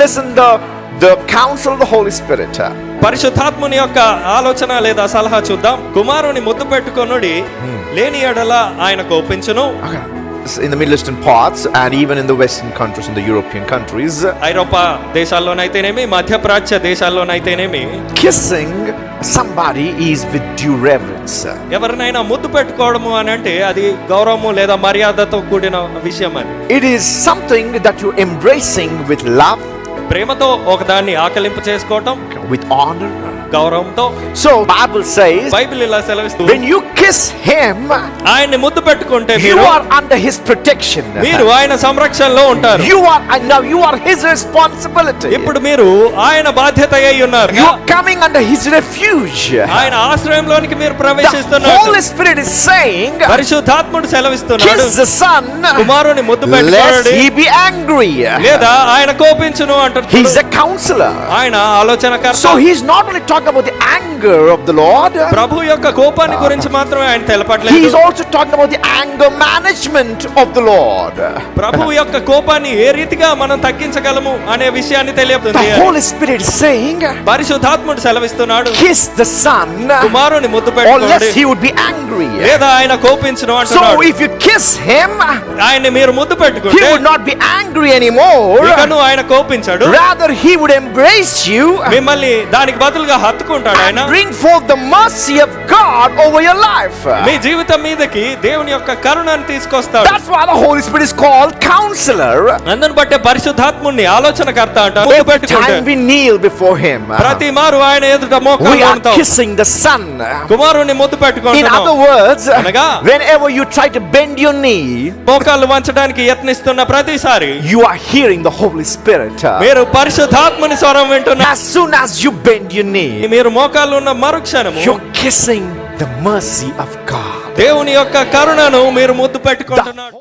listen the counsel of the Holy Spirit. పరిశుద్ధాత్ముని యొక్క ఆలోచన లేదా సలహా చూద్దాం. కుమారుని ముద్దు పెట్టుకొనుడి, లేని ఎడల ఆయన కోపించును. In the Middle Eastern parts and even in the Western countries, in the European countries, ఐరోపా దేశాల్లోనైతేనేమి, మధ్యప్రాచ్య దేశాల్లోనైతేనేమి, kissing somebody is with due reverence. ఎవరినైనా ముద్దు పెట్టుకోవడము అని అంటే అది గౌరవము లేదా మర్యాదతో కూడిన విషయం. అది It is something that you're embracing with love, ప్రేమతో ఒకదాన్ని ఆకలింపు చేసుకోవటం, with honor. గౌరవంతో. So Bible says, బైబిల్ ఇలా సెలవిస్తూ, when you kiss him, ఆయన్ని ముద్దు పెట్టుకుంటే you మీరు are under his protection. మీరు ఆయన సంరక్షణలో ఉంటారు. Now you are his responsibility. ఇప్పుడు మీరు ఆయన బాధ్యత అయి ఉన్నారు. You are coming under his refuge. ఆయన ఆశ్రయంలోనికి మీరు The ప్రవేశిస్తున్నారు. Holy Spirit is saying, పరిశుద్ధాత్ముడు సెలవిస్తున్నాడు, kiss the Son, కుమారుని ముద్దు lest పెట్టుకోండి, he be angry. లేదా ఆయన కోపించును అంటున్నాడు. He's a counselor. ఆయన ఆలోచనకర్త. So he's not only talking about the anger of the Lord, ప్రభు యొక్క కోపాన్ని గురించి మాత్రమే ఆయన తెలపట్లేదు. he's also talking about the anger management of the Lord. ప్రభు యొక్క కోపాన్ని ఏ రీతిగా మనం తగ్గించగలము అనే విషయాన్ని The తెలియజేస్తుంది. Holy Spirit is saying, పరిశుద్ధాత్ముడు సెలవిస్తున్నాడు, kiss the Son, కుమారుని ముద్దు or పెట్టుకోండి, lest he would be angry. లేదా ఆయన కోపించును So అంటున్నాడు. if you kiss him, ఆయన్ని మీరు ముద్దు he పెట్టుకుంటే would not be angry anymore. ఇకను ఆయన కోపించాడు, Rather he would embrace you మిమ్మల్ని దానికి బదులుగా హత్తుకుంటాడు ఆయన. and bring forth the mercy of God over your life. మీ జీవితం మీదకి దేవుని యొక్క కరుణను తీసుకొస్తాడు. That's why the Holy Spirit is called counselor. అందుని బట్టే పరిశుద్ధాత్ముని ఆలోచనకర్త అంటారు. ముద్దు Every పెట్టుకుంటే time we kneel before him, ప్రతి మారు ఆయన ఎదుట we మోకాలు are వంగుతాం. kissing the Son. కుమారుని ముద్దు In other పెట్టుకుంటున్నాం. words, అనగా whenever you try to bend your knee, మోకాలు వంచడానికి యత్నిస్తున్న ప్రతిసారి you are hearing the Holy Spirit. మీరు పరిశుద్ధాత్ముని స్వరం వింటున్నారు. As soon as you bend your knee, మీరు మోకాలు ఉన్న మరుక్షణము you're kissing the mercy of God. దేవుని యొక్క కరుణను మీరు ముద్దు పెట్టుకుంటున్నారు.